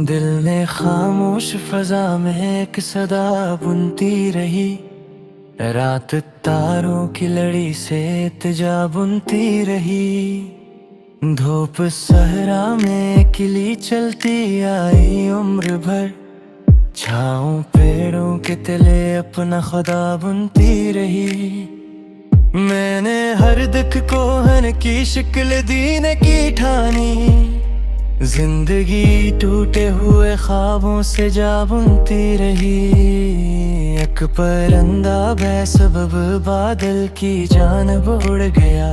दिल ने खामोश फजा में एक सदा बुनती रही। रात तारों की लड़ी से इल्तिजा बुनती रही। धूप सहरा में किली चलती आई उम्र भर। छाँव पेड़ों के तले अपना खुदा बुनती रही। मैंने हर दुख को हन की शिक्ल दीने की ठानी। जिंदगी टूटे हुए ख्वाबों से जा बुनती रही। एक परिंदा बेसबब बादल की जानब उड़ गया।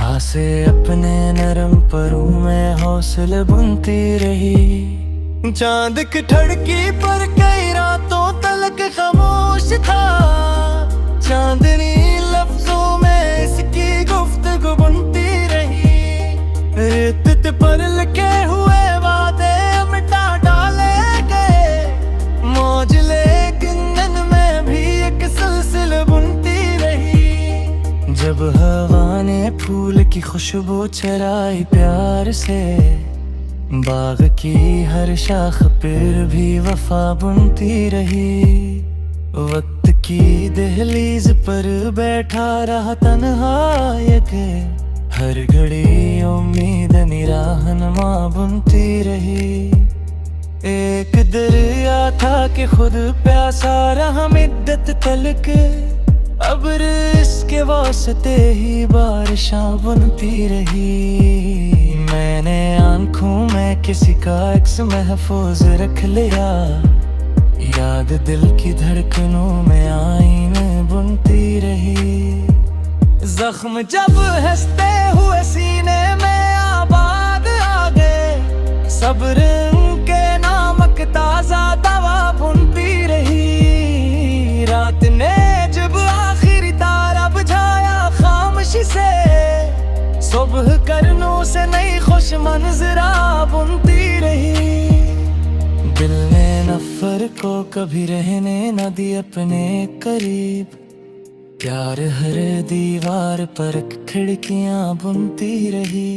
आसे अपने नरम परों में हौसले बुनती रही। चांद की ठड़की पर कई रातों तलक खामोश था। चांदनी लफ्जों में इसकी गुफ्तगू बुनती रही। रेत पर लिखे हुए वादे मिटा डाले गए। मौज लेकिन दिन में भी एक सिलसिला बुनती रही। जब हवा ने फूल की खुशबू चराई प्यार से। बाग की हर शाख पर भी वफा बुनती रही। वक्त की दहलीज पर बैठा रहा तन्हा यके। हर घड़ी उम्मीद निराहनमा बुनती रही। एक दरिया था कि खुद प्यासा रहा मिद्दत तलक। अब इसके वास्ते ही बारिशां बुनती रही। मैंने आंखों में किसी का अक्स महफूज रख लिया। याद दिल की धड़कनों में आईने बुनती रही। जख्म जब हंसते हुए सीने में आबाद आ गए। सब्र के नामक ताजा दवा बुनती रही। रात ने जब आखिरी तारा बुझाया खामोशी से। सुबह करनों से नई खुश मंजरा बुनती रही। दिल ने नफर को कभी रहने न दी अपने करीब। प्यार हर दीवार पर खिड़कियां बुनती रही।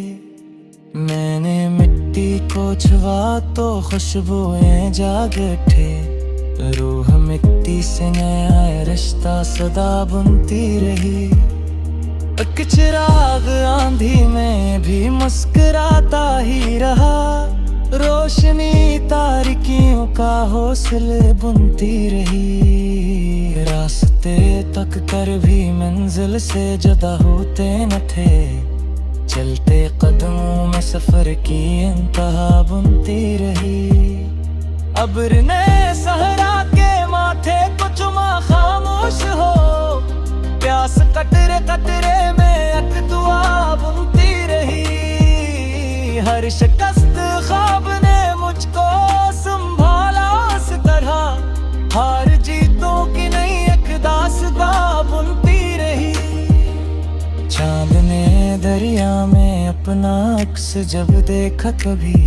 मैंने मिट्टी को छुआ तो खुशबुएं जाग उठे। रूह मिट्टी से नया रिश्ता सदा बुनती रही। एक चिराग आंधी में भी मुस्कुराता ही रहा। रोशनी तारिकियों का हौसले बुनती रही। रास्ते तक कर भी मंजिल से जुदा होते न थे। चलते कदमों में सफर की इंतहा बुनती रही। अब्र ने सहरा के माथे को चुमा खामोश हो। प्यास कतरे कतरे में एक दुआ बुनती रही। हर शिकस्त ख्वाब ने मुझको संभाला इस तरह। हार जीतों की नई एक दास्तां बुनती रही। चांद ने दरिया में अपना अक्स जब देखा कभी।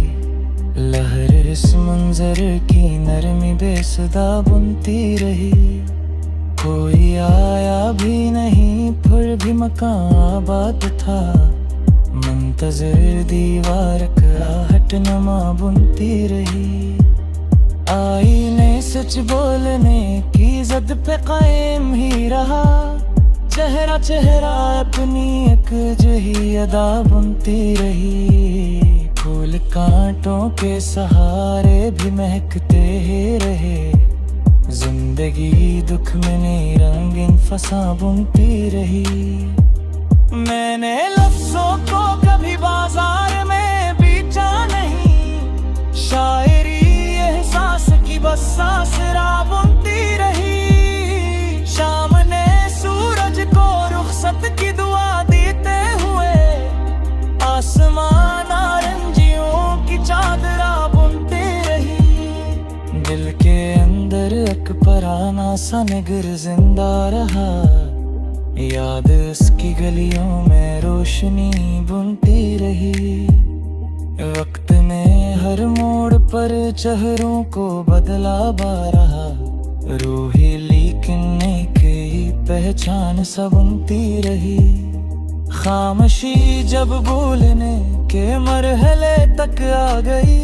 लहर इस मंजर की नरमी बेसुदा बुनती रही। कोई आया भी नहीं फिर भी मकान आबाद था। मुंतज़िर दीवार कराहट नमा बुनती रही। आईने सच बोलने की जिद पे कायम ही रहा। चेहरा चेहरा अपनी एक जही अदा बुनती रही। फूल कांटों के सहारे भी महकते ही रहे। जिंदगी दुख में नई रंगीन फसा बुनती रही। मैंने लफ्जों को कभी बाजार में बेचा नहीं। शायरी एहसास की बस आसरा बुनती रही। शाम ने सूरज को रुखसत की दुआ देते हुए। आसमान नारंगियों की चादरा बुनती रही। दिल के अंदर एक पराना सा निगर जिंदा रहा। याद उसकी गलियों में रोशनी बुनती रही। वक्त ने हर मोड़ पर चेहरों को बदला बारहा। रूही लेकिन की पहचान सा बुनती रही। खामोशी जब बोलने के मरहले तक आ गई।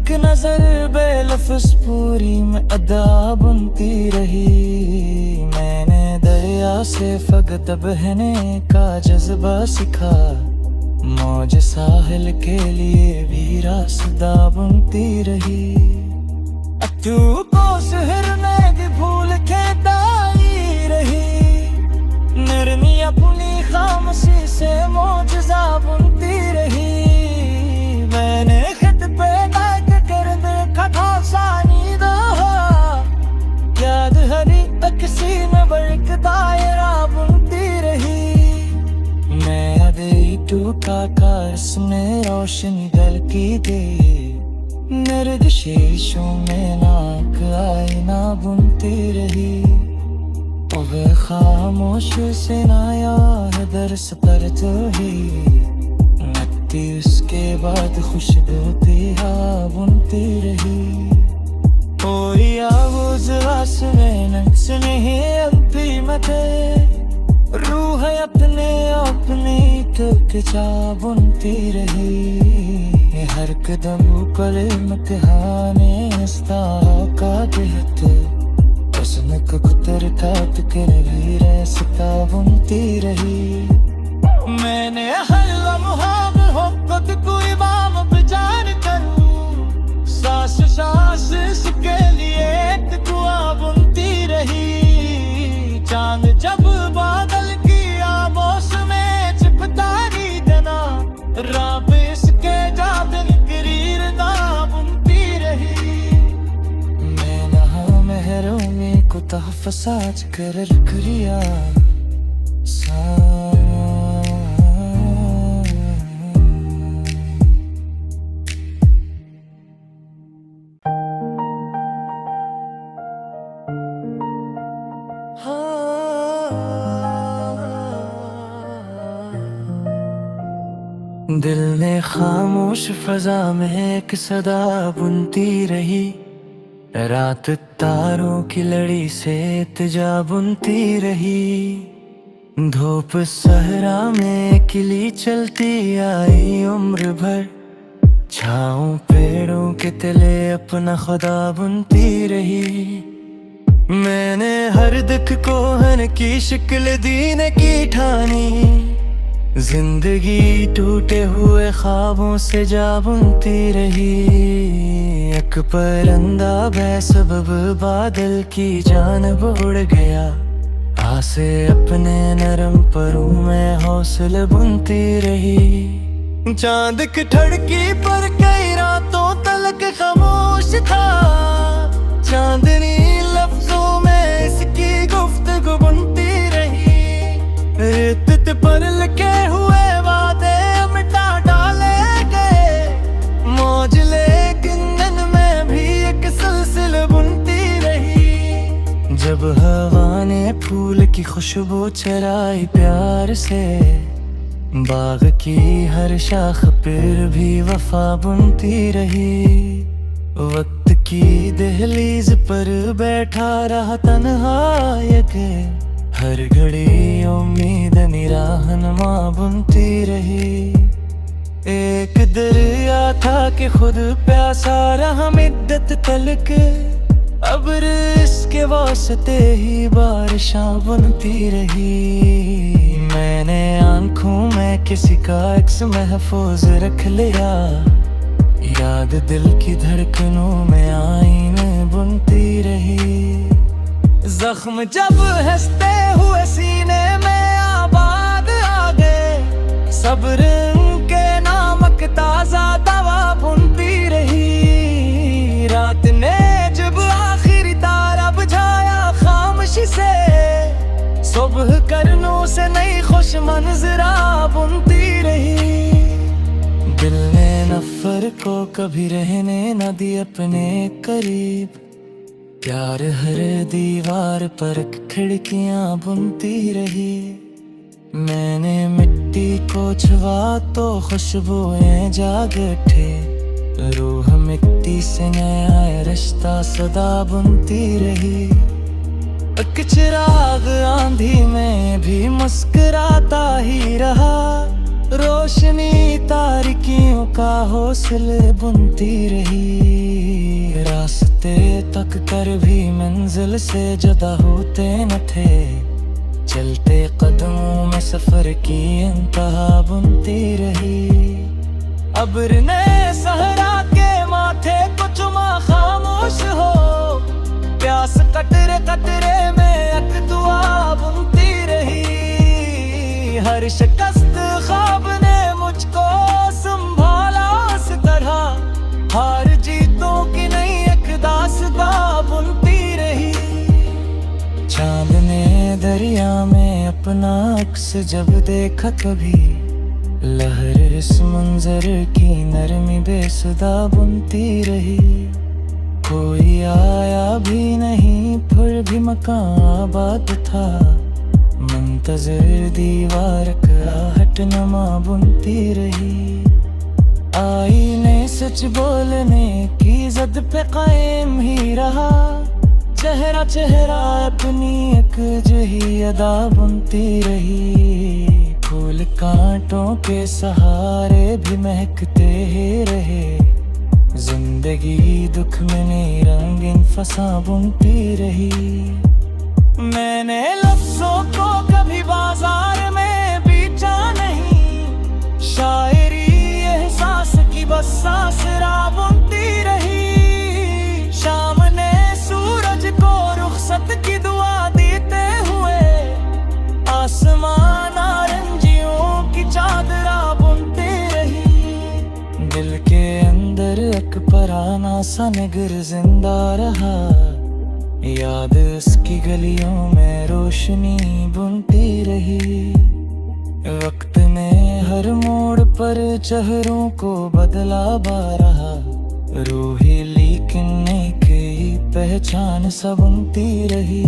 एक नजर बेलफ्ज पूरी में अदा बुनती रही। मैंने दरिया से फकत बहने का जज्बा सीखा, मौज साहिल के लिए भी रास्ता बुनती रही। तू को शहर में भी भूल के दाई रही, नरमी अपनी खामोशी से मौजज़ा बुनती रही। मैंने खत पे बैठ कर देखा था सानी दहा, याद हरी अक्सी में बल्क दायरा बुनती रही। मैं अदई टूटा का इसमें रोशनी गल की दे, नर्द शीशों में नाक आईना बुनती रही। वे खामोश से नाया है दर्स पर तो ही, नकती उसके बाद खुशबू तेहा बुनती रही। ओरिया वो जरास में नक्स नहीं अपी मते, रूह अपने अपनी तुक चा बुनती रही। हर कदम पर इम्तिहाने का कहत, उसने कुतर काट कर भी रास्ता बुनती रही। मैंने हर लम्हा मोहब्बत को इमाम बजान करूं, सांस सांस इसके लिए दुआ बुनती रही। चांद जब बादल की आमोश में छिपता नहीं देना, राब इसके जादन करीर ना बुनती रही। मैं नहा महरों को तहफ़्फ़ुज़ कर रिया दिल ने खामोश फजा में एक सदा बुनती रही। रात तारों की लड़ी से इल्तिजा बुनती रही। धूप सहरा में खिली चलती आई उम्र भर, छाँव पेड़ों के तले अपना खुदा बुनती रही। मैंने हर दुख को हन की शक्ल दीने की ठानी, जिंदगी टूटे हुए ख्वाबों से जा बुनती रही। एक परिंदा बेसबब बादल की जानब उड़ गया, आसे अपने नरम परों में हौसले बुनती रही। चांद की ठड़की पर कई रातों तलक खामोश था, चांदनी लफ्जों में इसकी गुफ्तगू बुनती रही। रेत पर लिखे हुए वादे मिटा डाले गए, मौज लेकिन दिन में भी एक सिलसिल बुनती रही। जब हवा ने फूल की खुशबू चराई प्यार से, बाग की हर शाख पर भी वफा बुनती रही। वक्त की दहलीज पर बैठा रहा तन्हा यके, हर घड़ी उम्मीद निराहनमा बुनती रही। एक दरिया था कि खुद प्यासा रहा मिद्दत तलक, अब इसके वास्ते ही बारिशां बुनती रही। मैंने आंखों में किसी का अक्स महफूज रख लिया, याद दिल की धड़कनों में आईने बुनती रही। जख्म जब हंसते हुए सीने में आबाद आ गए, सब्र के नामक ताजा दवा बुनती रही। रात ने जब आखिरी तारा बुझाया खामोशी से, सुबह करनों से नई खुश मंजरा बुनती रही। दिल ने नफर को कभी रहने न दी अपने करीब, प्यार हर दीवार पर खिड़कियां बुनती रही। मैंने मिट्टी को छुआ तो खुशबुएं जाग उठे, रूह मिट्टी से नया रिश्ता सदा बुनती रही। एक चिराग आंधी में भी मुस्कुराता ही रहा, रोशनी तारिकियों का हौसले बुनती रही। रास्ते तक कर भी मंजिल से जुदा होते न थे। चलते कदमों में सफर की इंतहा बुनती रही। अब्र ने सहरा के माथे को चुमा खामोश हो। प्यास कतरे कतरे में एक दुआ बुनती रही। हर शिकस्त ख्वाब ने मुझको संभाला इस तरह। हार जीतों की नई एक दास्तां बुनती रही। चांद ने दरिया में अपना अक्स जब देखा कभी, लहर इस मंजर की नरमी बेसुदा बुनती रही। कोई आया भी नहीं फिर भी मकान आबाद था। मुंतज़िर दीवार कराहट नमा बुनती रही। आईने सच बोलने की ज़द पे कायम ही रहा। चेहरा चेहरा अपनी एक जही अदा बुनती रही। फूल कांटों के सहारे भी महकते ही रहे। जिंदगी दुख में नई रंगीन फसा बुनती रही। मैंने लफ्ज़ों को कभी बाजार में बेचा नहीं। शायरी एहसास की बस आसरा बुनती रही। शाम ने सूरज को रुखसत की दुआ देते हुए, आसमान नारंगियों की चादरा बुनती रही। दिल के अंदर एक पराना सा नगर जिंदा रहा। याद उसकी गलियों में रोशनी बुनती रही। वक्त ने हर मोड़ पर चेहरों को बदला बारहा। रूही लेकिन नई पहचान सा बुनती रही।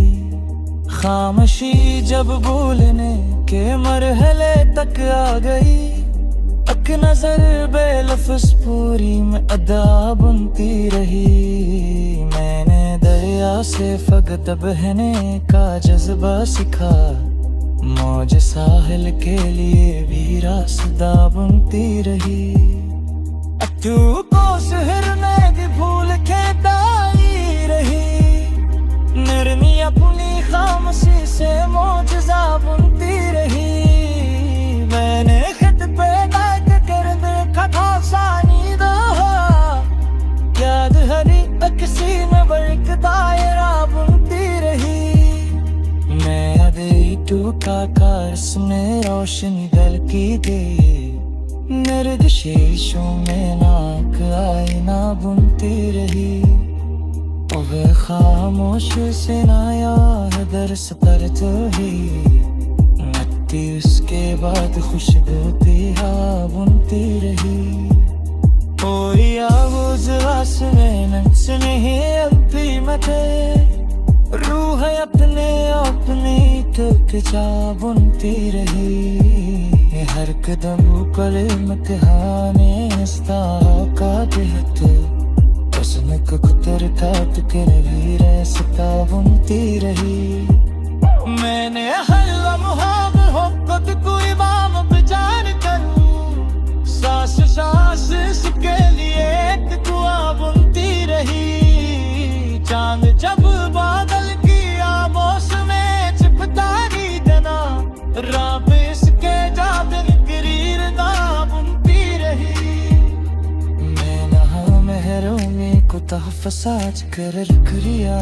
खामोशी जब बोलने के मरहले तक आ गई, एक नजर बेलफ्ज़ पूरी में अदा बुनती रही। मैंने दरिया से फकत बहने का जज्बा सीखा। मौज साहिल के लिए भी रास्ता बुनती रही। तू को शहर में भी भूल के दाई रही। नरमी अपनी खामोशी से मौजज़ा बुनती रही। मैंने खत पे दाग कर देखा था सानी दहा। याद हरी अक्सी में बल्क दायरा बुनती रही। मैं अदे टूका का इसमें रोशनी दलकी दे। नर्द शीशों में नाक आईना बुनती रही। वह खामोश से नाया दर्स पर तो ही नत्ती उसके बाद खुशबू पिया बुनती रही। कोई आवाज़ में नक्श नहीं अपनी मते। रूह अपने अपनी तक जा बुनती रही। हर कदम पर इम्तिहाने इस्ता का बेहत। उसने कुतर काट कर भी रास्ता बुनती रही। मैंने हर लम्हा मोहब्बत को इमाम बजान करूं। सांस सांस इसके लिए एक दुआ बुनती रही। चांद जब बादल की आमोश में छिपता ही जना, रात इसके जादन करीर ना बुनती रही। मैं नहा महरों में को तहफ़्फ़ुज़ आज कर रिया।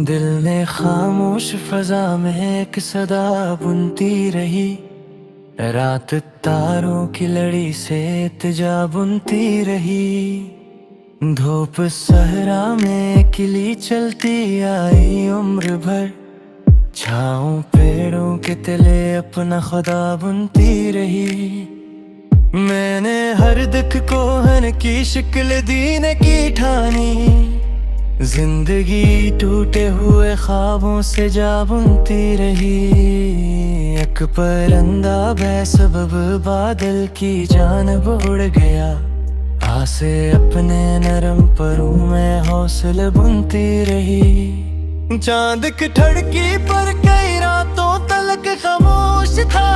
दिल ने खामोश फजा में एक सदा बुनती रही। रात तारों की लड़ी से इल्तिजा बुनती रही। धूप सहरा में किली चलती आई उम्र भर। छाँव पेड़ों के तले अपना खुदा बुनती रही। मैंने हर दुख को हन की शिकल दीन की ठानी। जिंदगी टूटे हुए ख्वाबों से जा बुनती रही। एक परिंदा बेसबब बादल की जानब उड़ गया। आसे अपने नरम परों में हौसले बुनती रही। चांद की ठड़की पर कई रातों तलक खामोश था।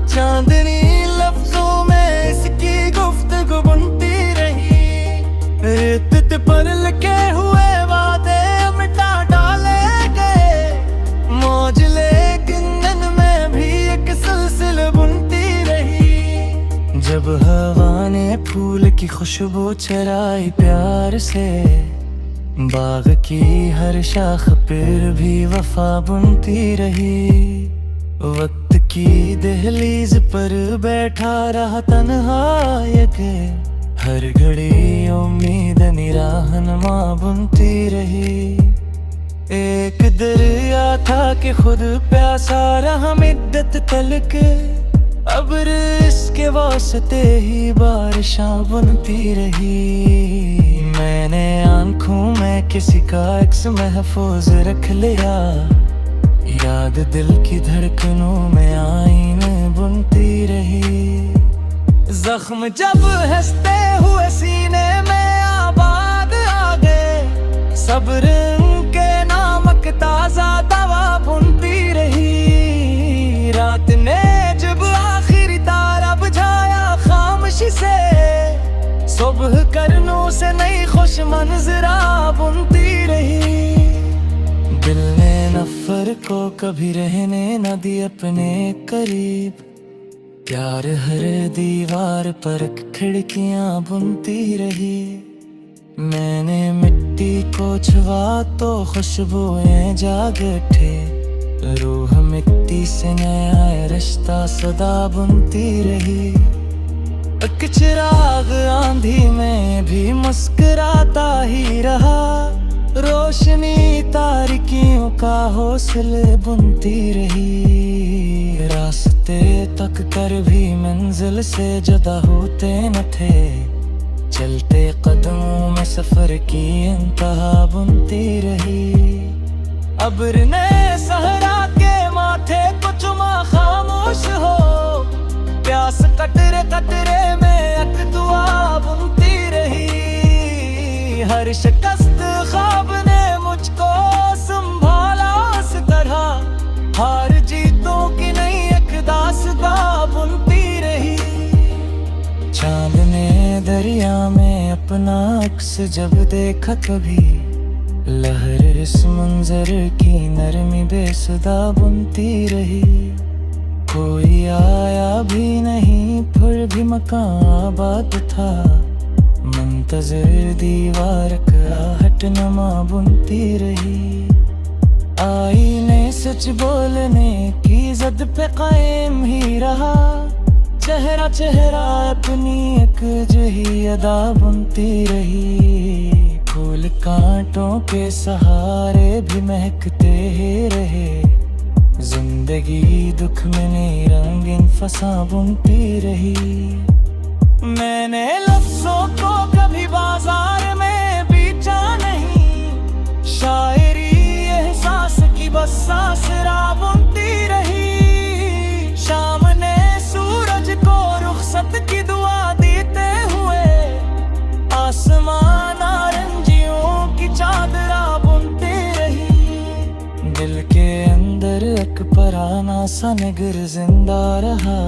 चांदनी लफ्जों में इसकी गुफ्तगू बुनती रही। रेत पर लिखे हुए वादे मिटा डाले गए। मौज लेकिन में भी एक सिलसिला बुनती रही। जब हवा ने फूल की खुशबू चराई प्यार से, बाग की हर शाख पर भी वफा बुनती रही। वक्त की दहलीज पर बैठा रहा तन्हा यके, हर घड़ी उम्मीद निराहनमा बुनती रही। एक दरिया था कि खुद प्यासा रहा मिद्दत तलक, अब इसके वास्ते ही बारिशां बुनती रही। मैंने आंखों में किसी का अक्स महफूज रख लिया। याद दिल की धड़कनों में आईने बुनती रही। जख्म जब हंसते हुए सीने में आबाद आ गए, सब्र के नामक ताजा दवा बुनती रही। रात ने जब आखिरी तारा बुझाया खामोशी से, सुबह करनों से नई खुश मंजरा बुनती रही। दिल ने नफर को कभी रहने न दी अपने करीब। प्यार हर दीवार पर खिड़कियां बुनती रही। मैंने मिट्टी को छुआ तो खुशबुएं जाग उठे। रूह मिट्टी से नया रिश्ता सदा बुनती रही। एक चिराग आंधी में भी मुस्कुराता ही रहा। रोशनी तारिकियों का हौसले बुनती रही। रास्ते तक कर भी मंजिल से जुदा होते न थे। चलते कदमों में सफर की इंतहा बुनती रही। अब्र ने सहरा के माथे को चुमा खामोश हो। प्यास कतरे कतरे में एक दुआ बुनती रही। हर शिकस्त ख्वाब ने मुझको संभाला उस तरह। हार जीतों की नई एक दास्तां बुनती रही। चांद ने दरिया में अपना अक्स जब देखा कभी, लहर इस मंजर की नरमी बेसुदा बुनती रही। कोई आया भी नहीं फिर भी मकान आबाद था। मुंतज़िर दीवार आहट नमा बुनती रही। आईने सच बोलने की जद पे कायम ही रहा। चेहरा चेहरा अपनी एक जही अदा बुनती रही। फूल कांटों के सहारे भी महकते ही रहे। जिंदगी दुख में नई रंगीन फसा बुनती रही। मैंने लफ्जों को कभी बाजार में बेचा नहीं। शायरी एहसास की बस आसरा बुनती रही। शाम ने सूरज को रुखसत की दुआ देते हुए, आसमान नारंगियों की चादरा बुनती रही। दिल के अंदर एक पराना सा निगर जिंदा रहा।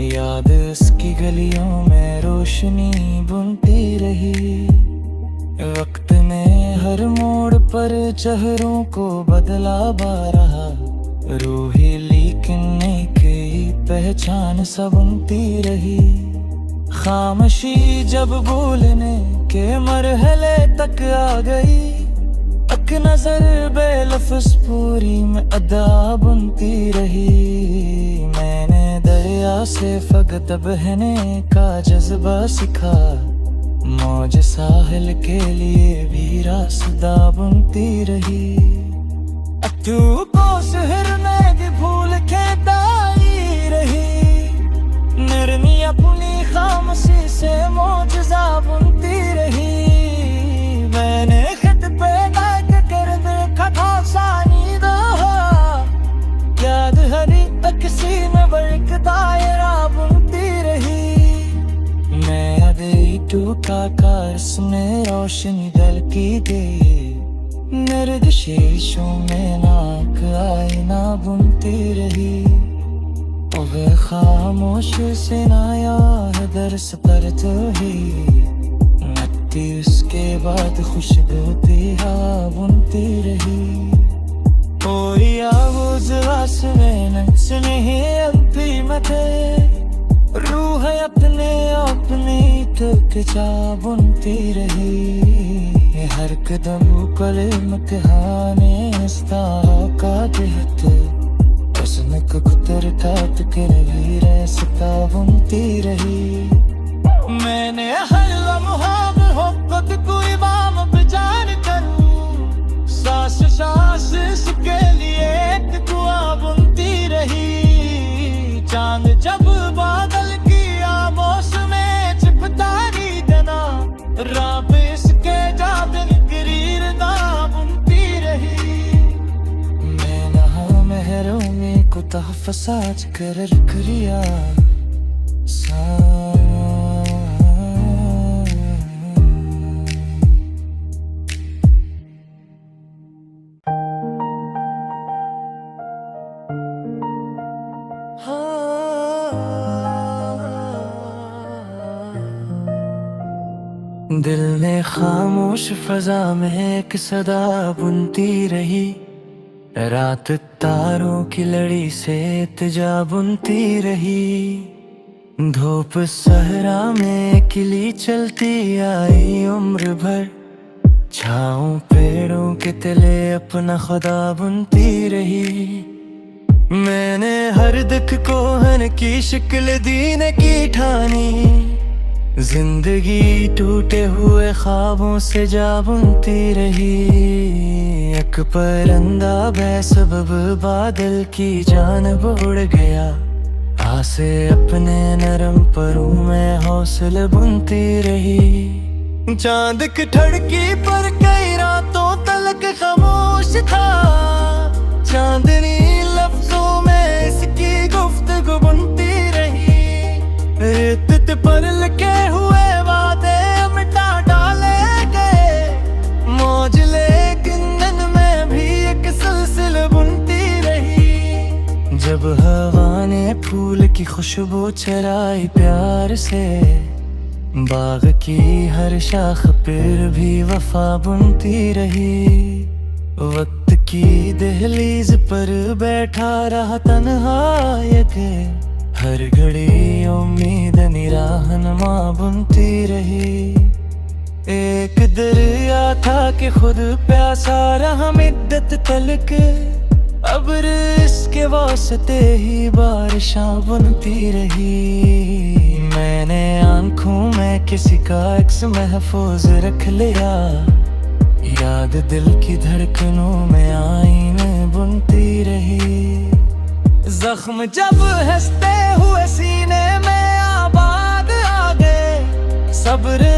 याद उसकी गलियों में रोशनी बुनती रही। वक्त ने हर मोड़ पर चेहरों को बदला बारहा। रूही लेकिन नई पहचान सा बुनती रही। खामोशी जब बोलने के मरहले तक आ गई, एक नजर बेलफ्ज़ पूरी में अदा बुनती रही। मैंने दरिया से फकत बहने का जज्बा सिखा। मौज साहिल के लिए भी रास्ता बुनती रही। तू को शहर में भी भूल के दाई रही। नरमी अपनी खामोशी से मौजज़ा बुनती रही। मैंने जादू का कारस में रोशनी दलकी दे, नर्द शीशों में नाक आईना बुनती रही। वे खामोश से नाया है दर्स पर तो ही नती, उसके बाद खुशबू थी हाँ बुनती रही। कोई आवाज़ में नक्श नहीं अब भी मथे, रूह अपने अपनी तक जा बुनती रही। हर कदम पर इम्तिहाने का देहत, उसने कुतर तात कर भी रास्ता बुनती रही। मैंने हर लम्हा मोहब्बत को इमाम बजान करूं, सांस सांस इसके लिए एक दुआ बुनती रही। चांद जब बादल की आमोश में चिपतारी देना, राब इसके जाबिन करीर ना बुनती रही। मैं नहा महरों को तहफ़्फ़ुज़ आज करर करिया दिल ने खामोश फजा में एक सदा बुनती रही। रात तारों की लड़ी से इल्तिजा बुनती रही। धूप सहरा में किली चलती आई उम्र भर, छाँव पेड़ों के तले अपना खुदा बुनती रही। मैंने हर दुख को हन की शिकल दीने की ठानी, जिंदगी टूटे हुए ख्वाबों से जा बुनती रही। एक परिंदा बेसबब बादल की जानब उड़ गया, आसे अपने नरम परों में हौसले बुनती रही। चांद की ठड़की पर कई रातों तलक खामोश था, चांदनी लफ्जों में इसकी गुफ्तगू बुनती रही। रेत पर लिखे हुए वादे मिटा डाले गए, मौज लेकिन दिन में भी एक सिलसिल बुनती रही। जब हवा ने फूल की खुशबू चराई प्यार से, बाग की हर शाख पर भी वफा बुनती रही। वक्त की दहलीज पर बैठा रहा तन्हा यके, हर घड़ी उम्मीद निराहनमा बुनती रही। एक दरिया था कि खुद प्यासा रहा मिद्दत तलक, अब इसके वास्ते ही बारिशां बुनती रही। मैंने आंखों में किसी का अक्स महफूज रख लिया, याद दिल की धड़कनों में आईने बुनती रही। जख्म जब हंसते हुए सीने में आबाद आ गए, सब्र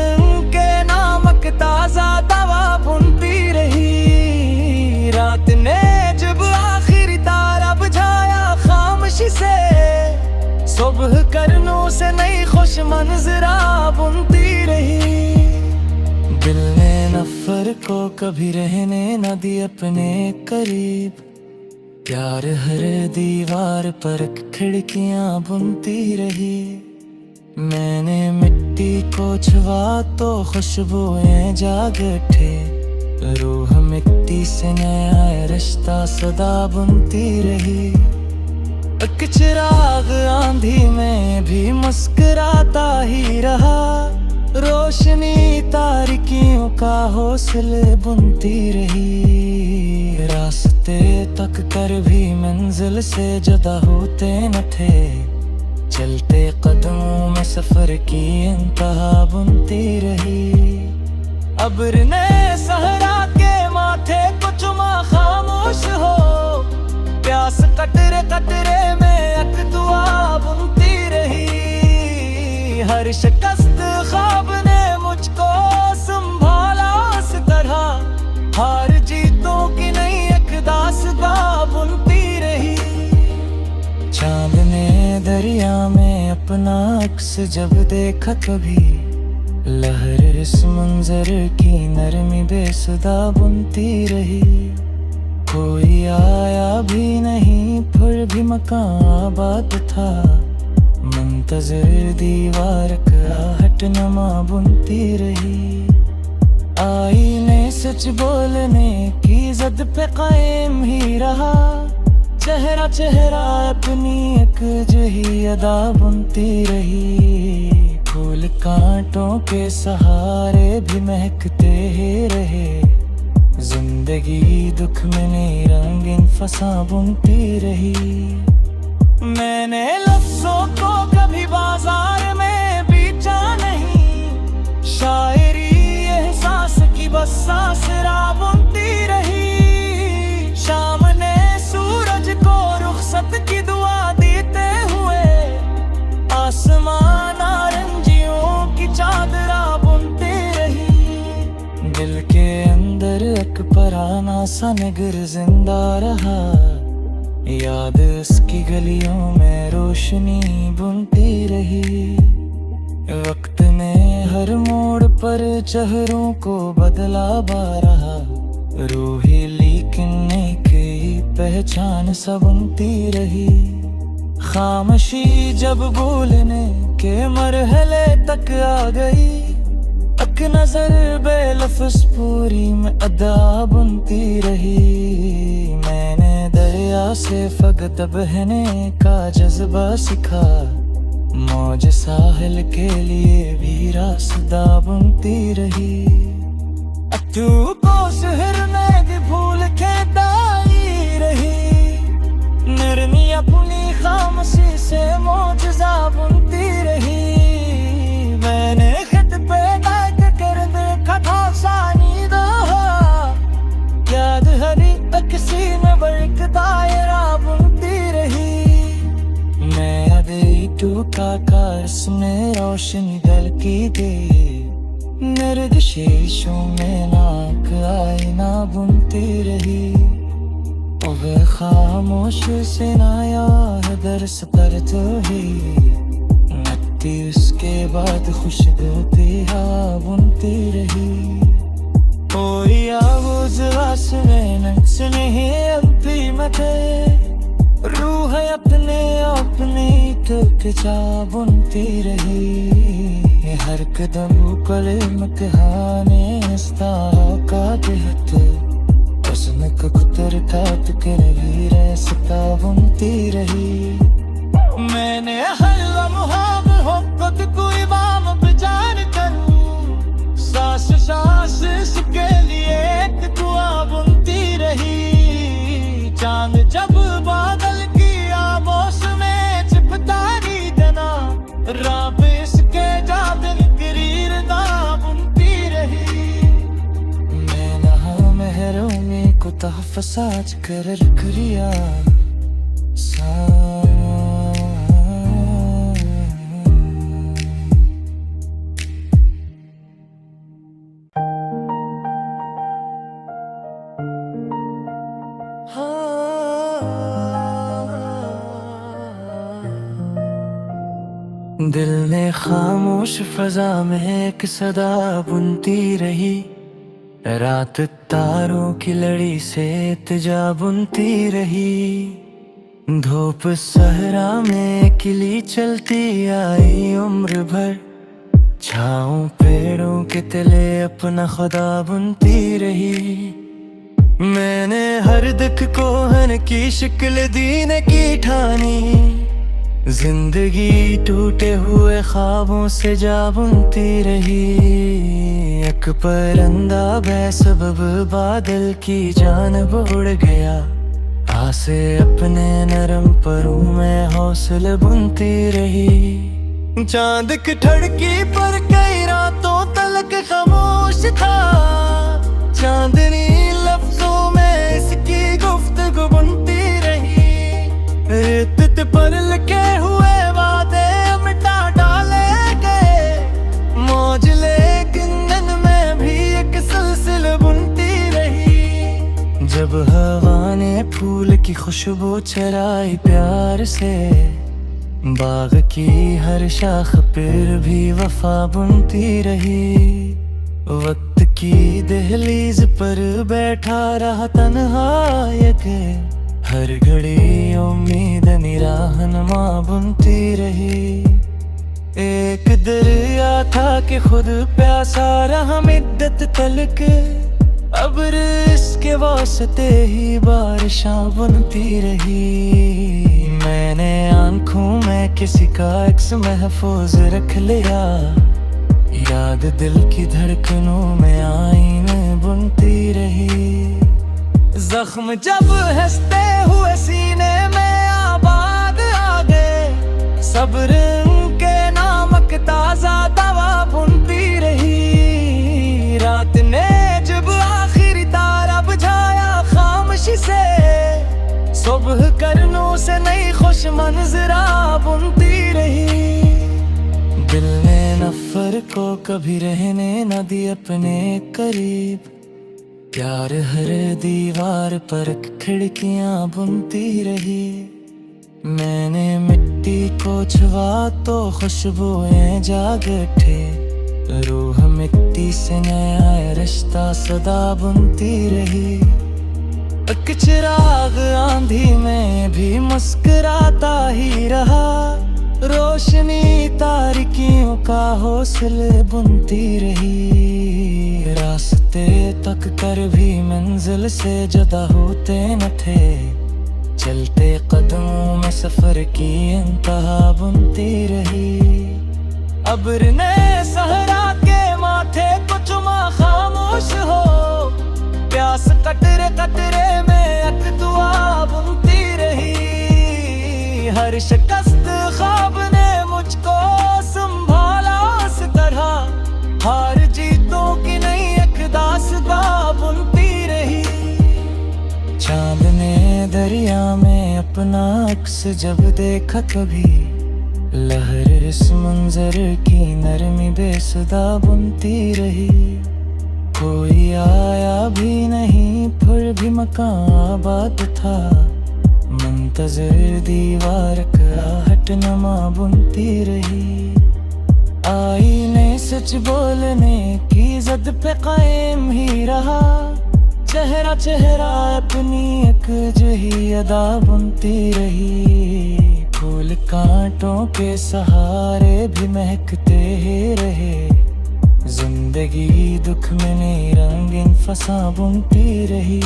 के नामक ताजा दवा बुनती रही। रात ने जब आखिरी तारा बुझाया खामोशी से, सुबह करनों से नई खुश मंजरा बुनती रही। दिल ने नफर को कभी रहने न दी अपने करीब, प्यार हर दीवार पर खिड़कियां बुनती रही। मैंने मिट्टी को छुआ तो खुशबुएं जाग उठे, रूह मिट्टी से नया रिश्ता सदा बुनती रही। एक चिराग आंधी में भी मुस्कुराता ही रहा, रोशनी तारिकियों का हौसले बुनती रही। रास्ते तक कर भी मंजिल से जुदा होते न थे, चलते कदमों में सफर की इंतहा बुनती रही। अब्र ने सहरा के माथे को चुमा खामोश हो, प्यास कतरे कतरे में एक दुआ बुनती रही। हर शिकस्त ख्वाब ने मुझको संभाला इस तरह, हार जीतों की नई एक दास्तां बुनती रही। चांद ने दरिया में अपना अक्स जब देखा कभी, लहर इस मंजर की नरमी बेसुदा बुनती रही। कोई आया भी नहीं फिर भी मकान आबाद था। मुंतजर दीवार आहट नमा बुनती रही। आईने सच बोलने की जद पे कायम ही रहा। चेहरा चेहरा अपनी एक जही अदा बुनती रही। फूल कांटों के सहारे भी महकते ही रहे। जिंदगी दुख में नई रंगीन फसा बुनती रही। मैंने लफ्जों को कभी बाजार में बेचा नहीं। शायरी एहसास की बस आसरा बुनती रही। शाम ने सूरज को रुखसत की दुआ देते हुए आसमान नारंगियों की चादरा बुनती रही। दिल के अंदर एक पराना सा निगर जिंदा रहा। याद उसकी गलियों में रोशनी बुनती रही। वक्त ने हर मोड़ पर चेहरों को बदला बारहा। रूही लेकिन नई पहचान सा बुनती रही। खामोशी जब बोलने के मरहले तक आ गई। एक नजर बेलफ्ज पूरी में अदा बुनती रही। मैंने दरिया से फकत बहने का जज्बा सीखा। मौज साहिल के लिए भी रास्ता बुनती रही। तू को शहर में भी भूल के दाई रही। नरमी अपनी खामोशी से मौजज़ा बुनती रही। मैंने खत पे दाग कर देखा था सानी दहा। याद हरी अक्सी में बरक दायरा बुनती रही। मैं अदई टूका का इसमें रोशनी दल की दे। नर्द शीशों में नाक आईना बुनती रही। अब खामोश से नाया है दर्स पर तो ही। नकती उसके बाद खुशबू दिया बुनती रही। कोई आवाज़ में नक्श नहीं अपनी मते। रूह अपने अपनी तुक जा बुनती रही। हर कदम पर इम्तिहाने का देहत। उसने कुतर काट कर भी रास्ता बुनती रही। मैंने हर लम्हा मोहब्बत कोई बाम बेजान करूं। सांस सांस इसके लिए एक दुआ बुनती रही। चांद जब बादल की आमोश में चिपतारी देना। रात इसके जाबिन गिरीर दा बुनती रही। मैं नहा महरों को तहफ़्फ़ाज कर करिया। दिल ने खामोश फजा में एक सदा बुनती रही। रात तारों की लड़ी से इल्तिजा बुनती रही। धूप सहरा में खिली चलती आई उम्र भर। छाँव पेड़ों के तले अपना खुदा बुनती रही। मैंने हर दुख को हन की शिकल दीने की ठानी। जिंदगी टूटे हुए ख्वाबों से जा बुनती रही। एक परिंदा बेसबब बादल की जानब उड़ गया। आसे अपने नरम परों में हौसले बुनती रही। चांद की ठड़की पर कई रातों तलक खामोश था। चांदनी लफ्जों में इसकी गुफ्तगू बुनती रही। रेत पर लिखे हुए वादे मिटा डाले गए। मौज लेकिन दिन में भी एक सिलसिला बुनती रही। जब हवा ने फूल की खुशबू चराई प्यार से। बाग की हर शाख पर भी वफा बुनती रही। वक्त की दहलीज पर बैठा रहा तन्हा के, हर घड़ी उम्मीद निराहनमा बुनती रही। एक दरिया था कि खुद प्यासा रहा मिद्दत तलक, अब इसके वास्ते ही बारिशां बुनती रही। मैंने आंखों में किसी का अक्स महफूज रख लिया, याद दिल की धड़कनों में आईन बुनती रही। जख्म जब हंसते हुए सीने में आबाद आ गए, सब्र के नामक ताजा दवा बुनती रही। रात ने जब आखिरी तारा बुझाया खामोशी से, सुबह करनों से नई खुश मंजरा बुनती रही। दिल ने नफर को कभी रहने न दी अपने करीब, प्यार हर दीवार पर खिड़कियां बुनती रही। मैंने मिट्टी को छुआ तो खुशबुएं जाग उठे, रूह मिट्टी से नया रिश्ता सदा बुनती रही। एक चिराग आंधी में भी मुस्कुराता ही रहा, रोशनी तारिकियों का हौसले बुनती रही। रास्ते तक कर भी मंजिल से जुदा होते न थे, चलते कदमों में सफर की इंतहा बुनती रही। अब्र ने सहरा के माथे को चुमा खामोश हो, प्यास कतरे कतरे में एक दुआ बुनती रही। हर शिकस्त ख्वाब ने मुझको संभाला इस तरह, हार जीतों की नई एक दास्तां बुनती रही। चांद ने दरिया में अपना अक्स जब देखा कभी, लहर इस मंजर की नरमी बेसुदा बुनती रही। कोई आया भी नहीं फिर भी मकान आबाद था, मुंतज़िर दीवार कराहट नमा बुनती रही। आईने सच बोलने की जिद पे कायम ही रहा, चेहरा चेहरा अपनी एक जही अदा बुनती रही। फूल कांटों के सहारे भी महकते ही रहे, जिंदगी दुख में नई रंगीन फसा बुनती रही।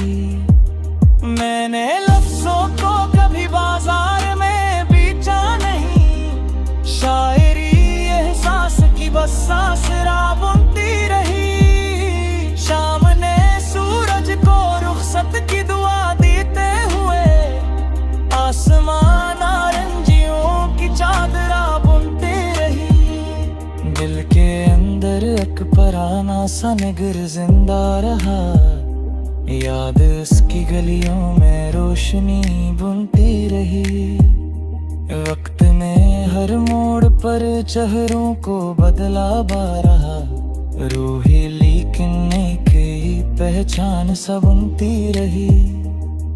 मैंने लफ्जों को कभी बाजार में बेचा नहीं, शायरी एहसास की बस आसरा बुनती रही। शाम ने सूरज को रुखसत की दुआ देते हुए, आसमान नारंगियों की चादरा बुनती रही। दिल के अंदर एक पराना सा नगर जिंदा रहा, याद उसकी गलियों में रोशनी बुनती रही। वक्त ने हर मोड़ पर चेहरों को बदला बारहा, रूही लेकिन की पहचान सा बुनती रही।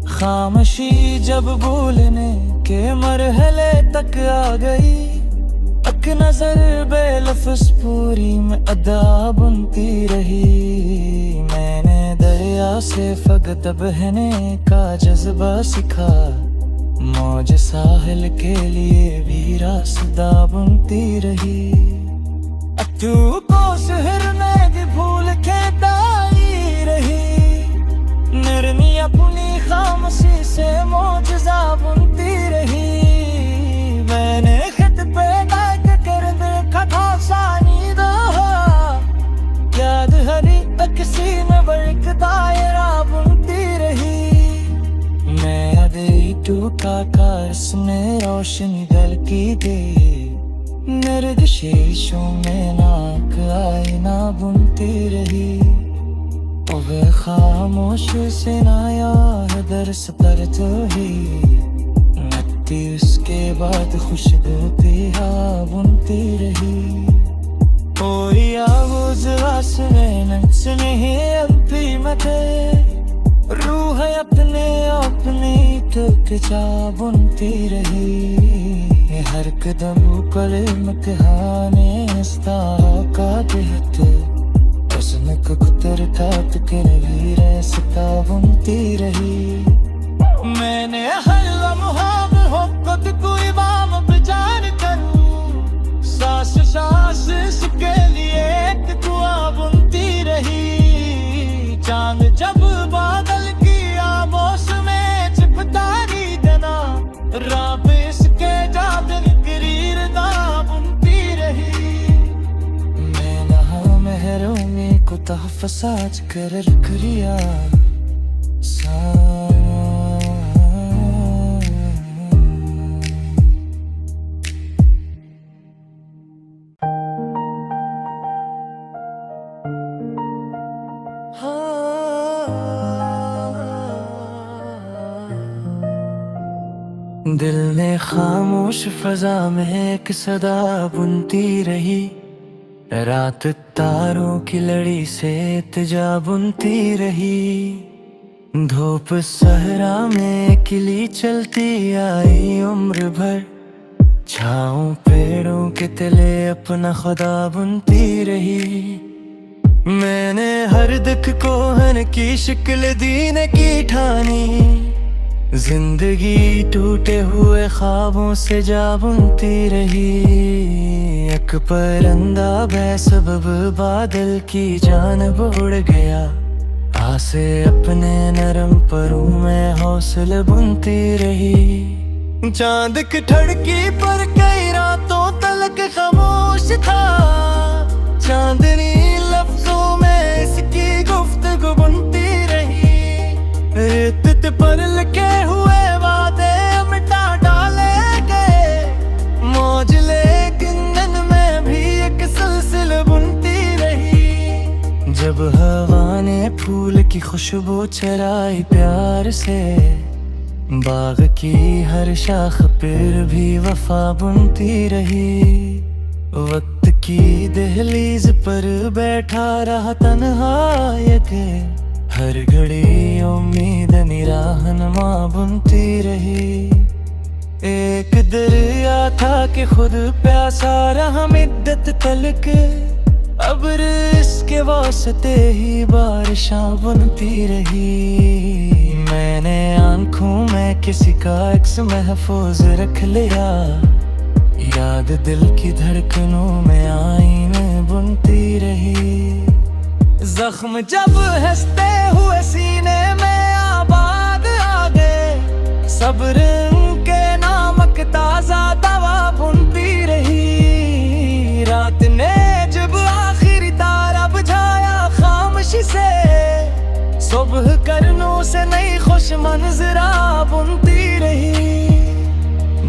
खामोशी जब बोलने के मरहले तक आ गई, एक नजर बेलफ्ज़ पूरी में अदा बुनती रही। मैंने दरिया से फकत बहने का जज्बा सीखा, मौज साहिल के लिए भी रास्ता बुनती रही। तू को शहर में भी भूल के दाई रही, नरमी अपनी खामोशी से मौजज़ा बुनती रही। मैंने खत पे बैठ कर देखा था सानी दहा, याद हरी अक्सी में बरक दायरा बुनती रही। मैं अदई टूटा का इसने रोशनी दल की दे, नर्द शीशों में नाक आईना बुनती रही। अब खामोश से नाया है दर्स पर तो ही, नत्ती उसके बाद खुशबू पिया बुनती रही। कोई आवाज़ में नक्स नहीं अपी मते, रूह अपने अपनी के जा बुनती रही। हर कदम पर इम्तिहाने का बेहत उसनक कुतर ठात के रही रसता बुनती रही। मैंने हर लम्हा हो खुद को इमाम बिजान करूं, सांस सांस इसके लिए एक दुआ बुनती रही। चांद जब बादल की आमोश में चिपतारी देना, राब इसके जादन करीर ना बुनती रही। मैं नहा महरों में को तहफ़्फ़ुज़ कर रख लिया दिल ने खामोश फजा में एक सदा बुनती रही। रात तारों की लड़ी से इल्तिजा बुनती रही। धूप सहरा में किली चलती आई उम्र भर, छाँव पेड़ों के तले अपना खुदा बुनती रही। मैंने हर दुख को हन की शिकल दीन की ठानी, जिंदगी टूटे हुए ख्वाबों से जा बुनती रही। एक परिंदा बेसबब बादल की जानब उड़ गया, आसे अपने नरम परों में हौसले बुनती रही। चांद की ठड़की पर कई रातों तलक खामोश था, चांदनी लफ्जों में इसकी गुफ्तगू बुनती रही। रेत पर लिखे हुए वादे मिटा डाले गए, मौज लेकिन में भी एक सिलसिल बुनती रही। जब हवा ने फूल की खुशबू चराई प्यार से, बाग की हर शाख पर भी वफा बुनती रही। वक्त की दहलीज पर बैठा रहा तन्हा यके, हर घड़ी उम्मीद निराहनमा बुनती रही। एक दरिया था कि खुद प्यासा रहा मिद्दत तलक, अब इसके वास्ते ही बारिशां बुनती रही। मैंने आंखों में किसी का अक्स महफूज रख लिया, याद दिल की धड़कनों में आईने बुनती रही। जख्म जब हंसते हुए सीने में आबाद आ गए, सब्र के नामक ताजा दवा बुनती रही। रात ने जब आखिरी तारा बुझाया खामोशी से, सुबह करनों से नई खुश मंजरा बुनती रही।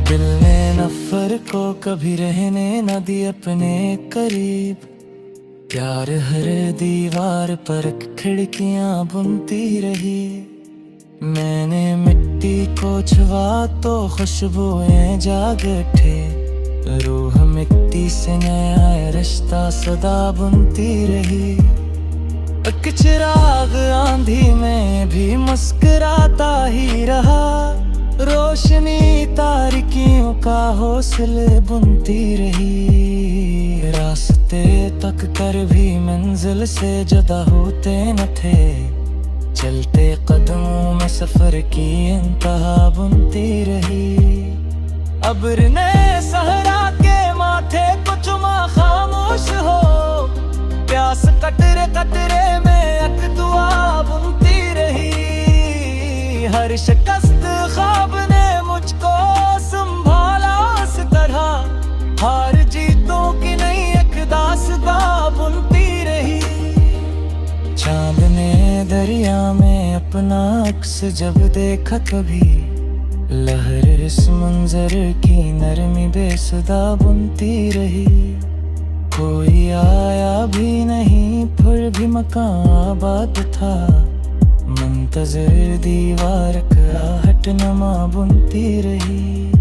दिल ने नफर को कभी रहने न दी अपने करीब, प्यार हर दीवार पर खिड़कियां बुनती रही। मैंने मिट्टी को छुआ तो खुशबुएं जाग उठे, रूह मिट्टी से नया रिश्ता सदा बुनती रही। एक चिराग आंधी में भी मुस्कुराता ही रहा, रोशनी तारिकियों का हौसले बुनती रही। रास्ते तक कर भी मंजिल से जुदा होते न थे, चलते कदमों में सफर की इंतहा बुनती रही। अब्र ने सहरा के माथे को चुमा खामोश हो, प्यास कतरे कतरे में एक दुआ बुनती रही। हर शिकस्त ख्वाब ने मुझको संभाला इस तरह, हार जीतों की नई एक दास्तां बुनती रही। चांद ने दरिया में अपना अक्स जब देखा कभी, लहर इस मंजर की नरमी बेसुदा बुनती रही। कोई आया भी नहीं फिर भी मकान आबाद था, मुंतज़िर दीवार का हटनमा बुनती रही।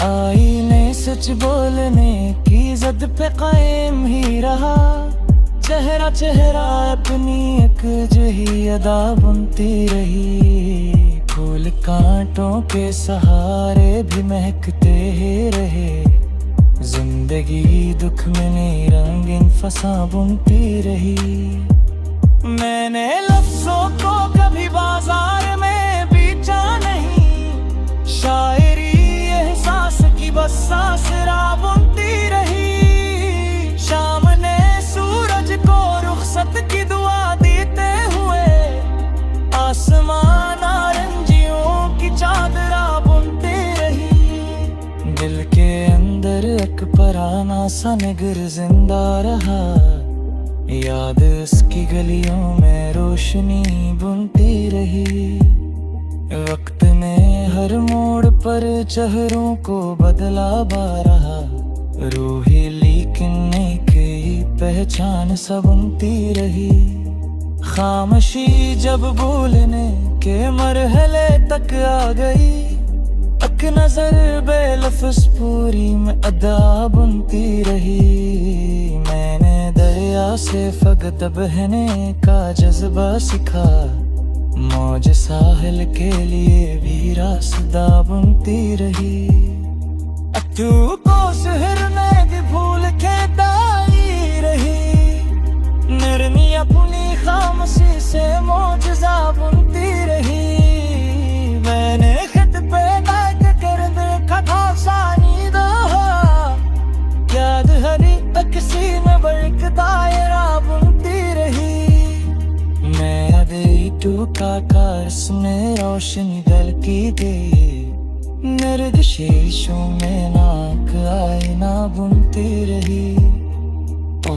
आईने सच बोलने की जिद पे कायम ही रहा, चेहरा चेहरा अपनी एक जही अदा बुनती रही। फूल का कांटों के सहारे भी महकते ही रहे। जिंदगी दुख में नई रंगीन फसा बुनती रही। मैंने लफ्जों को कभी बाजार में बेचा नहीं, शायरी एहसास की बस आसरा बुनती रही। शाम ने सूरज को रुखसत की दुआ देते हुए आसमान नारंगियों की चादरा बुनती रही। दिल के अंदर एक पराना सा निगर जिंदा रहा, याद उसकी गलियों में रोशनी बुनती रही। वक्त ने हर मोड़ पर चेहरों को बदला बारहा, रूही लेकिन नई पहचान सा बुनती रही। खामोशी जब बोलने के मरहले तक आ गई, एक नजर बेलफ्ज़ पूरी में अदा बुनती रही। मैंने दरिया से फकत बहने का जज्बा सीखा, मौज साहिल के लिए भी रास्ता बुनती रही। तू को शहर में भी भूल के दाई रही, नरमी अपनी खामोशी से मौजज़ा बुनती रही। मैंने खत पे बैठ कर देखा था सानी दहा, याद हरी तकसी में बल्क दायरा बुनती रही। मैं दे टूका कारस में रोशनी दल की दे, नर्द शीशों में नाक आईना बुनती रही।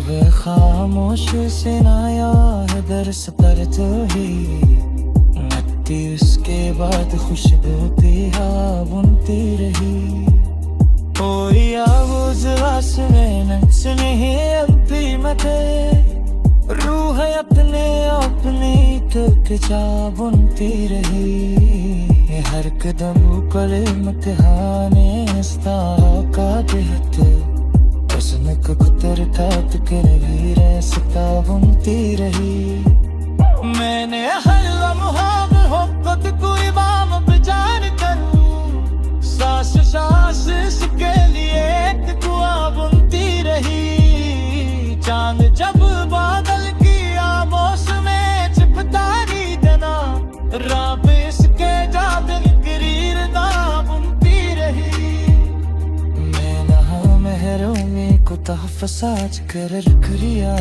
वह खामोश से नाया दर्स पर तो ही नती, उसके बाद खुशबू तेरा बुनती रही। कोई आवाज़ आस में नक्श नहीं अपनी मते, रूह अपने अपनी तक जा बुनती रही। हर कदम पर इम्तिहाने इस्ता का देहत, उसमें कुतर तात कर भी रास्ता बुनती रही। मैंने हर लम्हा मोहब्बत को इमाम बजान करूं, सांस सांस इसके लिए एक दुआ बुनती रही। चांद जब बादल की आमोश में चिपतारी देना, राब इसके जादन करीर ना बुनती रही। मैं नहा महरों में को तहफ़्फ़ुज़ कर रिया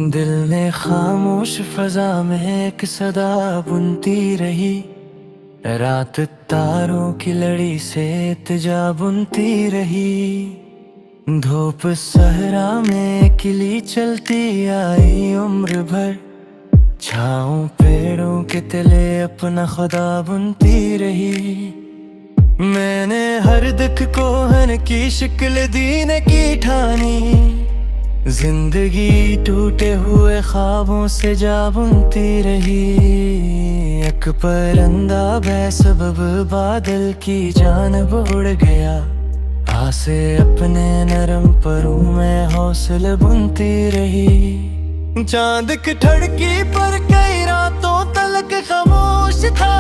दिल ने खामोश फजा में एक सदा बुनती रही। रात तारों की लड़ी से इल्तिजा बुनती रही। धूप सहरा में किली चलती आई उम्र भर, छाँव पेड़ों के तले अपना खुदा बुनती रही। मैंने हर दुख को हन की शिकल दीन की ठानी, जिंदगी टूटे हुए ख्वाबों से जा बुनती रही। एक परिंदा बेसबब बादल की जानब उड़ गया, आसे अपने नरम परों में हौसले बुनती रही। चांद की ठड़की पर कई रातों तलक खामोश था,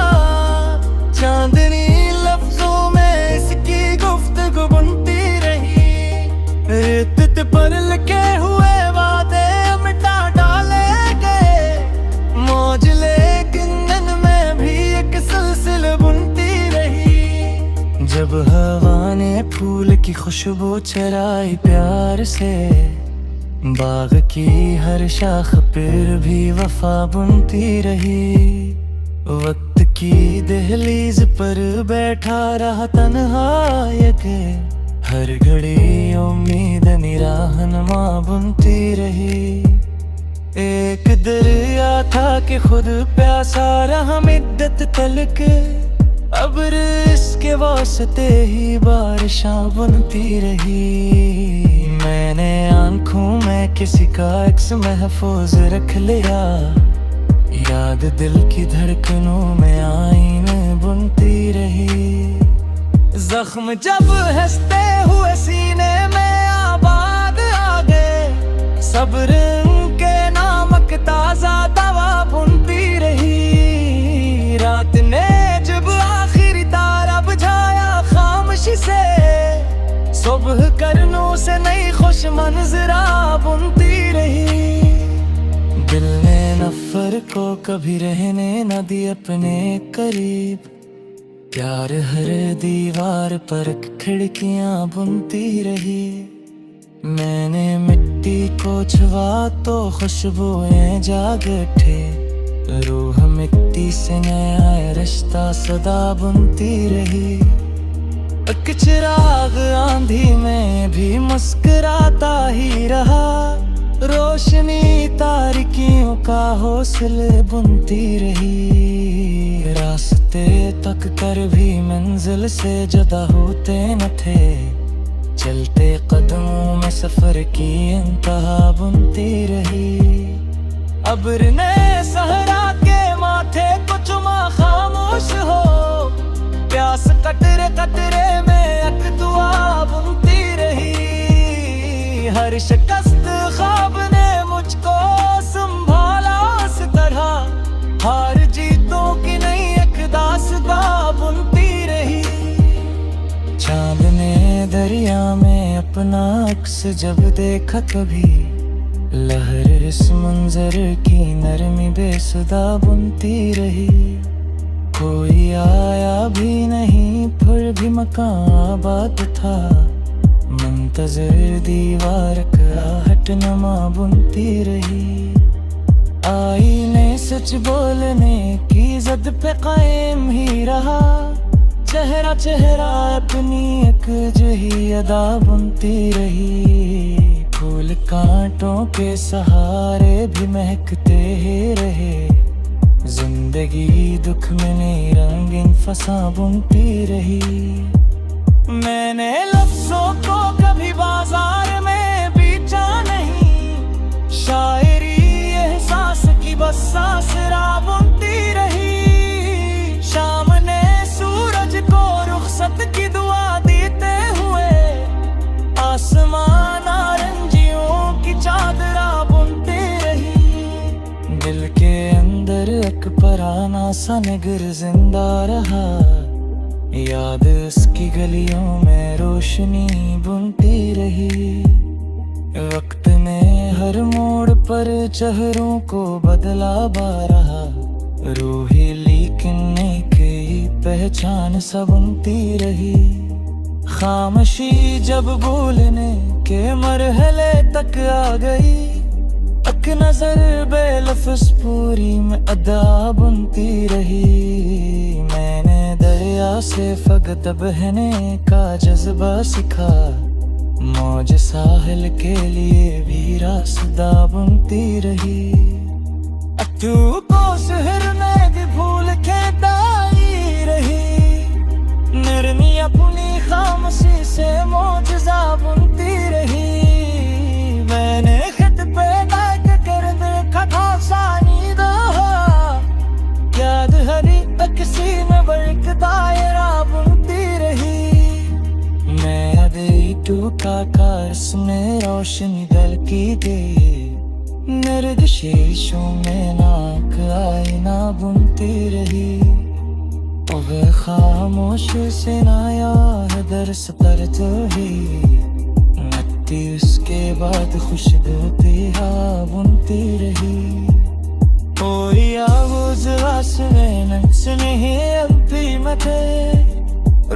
चांदनी लफ्जों में इसकी गुफ्तगू बुनती रही। रेत पर लिखे हुए वादे मिटा डाले गए, मौज लेकिन में भी एक सिलसिला बुनती रही। जब हवा ने फूल की खुशबू चराई प्यार से, बाग की हर शाख पर भी वफा बुनती रही। वक्त की दहलीज पर बैठा रहा तन्हा यके, हर घड़ी उम्मीद निराहनमा बुनती रही। एक दरिया था कि खुद प्यासा रहा मिद्दत तलक, अब इसके वास्ते ही बारिशां बुनती रही। मैंने आंखों में किसी का अक्स महफूज रख लिया, याद दिल की धड़कनों में आईने बुनती रही। जख्म जब हंसते हुए सीने में आबाद आ गए, सब्र के नामक ताजा दवा बुनती रही। रात ने जब आखिरी तारा बुझाया खामोशी से, सुबह करनों से नई खुश मंजरा बुनती रही। दिल ने नफर को कभी रहने न दी अपने करीब, प्यार हर दीवार पर खिड़कियां बुनती रही। मैंने मिट्टी को छुआ तो खुशबुएं जाग उठे, रूह मिट्टी से नया रिश्ता सदा बुनती रही। एक चिराग आंधी में भी मुस्कुराता ही रहा, रोशनी तारिकियों का हौसले बुनती रही। रास्ते तक कर भी मंजिल से जुदा होते न थे, चलते कदमों में सफर की इंतहा बुनती रही। अब्र ने सहरा के माथे को चुमा खामोश हो, प्यास कतरे कतरे में एक दुआ बुनती रही। हर शिकस्त ख्वाब ने मुझको संभाला इस तरह, हार जीतों की नई एक दास्तां बुनती रही। चांद ने दरिया में अपना अक्स जब देखा कभी, लहर इस मंजर की नरमी बेसुदा बुनती रही। कोई आया भी नहीं फिर भी मकान आबाद था, मुंतज़िर दीवार आहट नमा बुनती रही। आईने सच बोलने की जिद पे कायम ही रहा, चेहरा चेहरा अपनी एक जही अदा बुनती रही। फूल कांटों के सहारे भी महकते ही रहे, जिंदगी दुख में नई रंगीन फसा बुनती रही। मैंने लफ्जों को कभी बाजार में बेचा नहीं, शायरी एहसास की बस आसरा बुनती रही। शाम ने सूरज को रुखसत की दुआ देते हुए, आसमान नारंगियों की चादरा बुनती रही। दिल के अंदर एक पराना सा निगर जिंदा रहा, याद उसकी गलियों में रोशनी बुनती रही। वक्त ने हर मोड़ पर चेहरों को बदला बारहा, रूही लेकिन नई पहचान सा बुनती रही। खामोशी जब बोलने के मरहले तक आ गई, एक नजर बेलफ्ज़ पूरी में अदा बुनती रही। मैंने दरिया से फकत बहने का जज्बा सिखा, मौज साहिल के लिए भी रास्ता बुनती रही। तू को शहर में भी भूल के दाई रही, नरमी अपनी खामोशी से मौजज़ा बुनती रही। मैंने खत पे दाग कर देखा था सानी दहा, याद हरी अक्सी में बल्क दायरा बुनती रही। मैं अदई टूका कारस में रोशनी दल की दे, नर्द शीशों में नाक आईना बुनती रही। अब खामोश से नाया है दर्स पर तो ही, नट्टी उसके बाद खुशबू तेरा बुनती रही। कोई आवाज़ में सुने अपनी मते,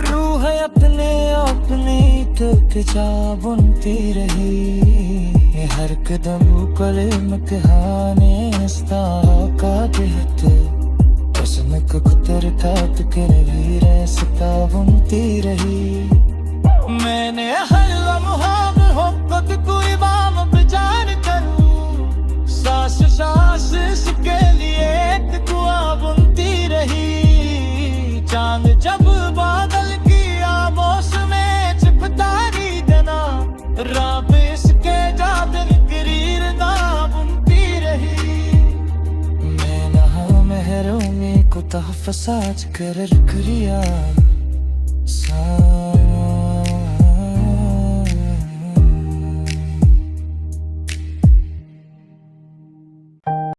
रूह अपने अपनी तुक जा बुनती रही। हर कदम पर इम्तिहाने इस्ता का कहत, उसमें कुतर तात कर भी रास्ता बुनती रही। मैंने हर लम्हा मोहब्बत कोई बाम बिजार करूं, सांस सांस इसके लिए एक दुआ बुनती रही। चांद जब बादल की आगोश में चिपतारी देना, रात इसके जादन करीर ना बुनती रही। मैं न तहफ़्फ़ुज़ आज कर रिया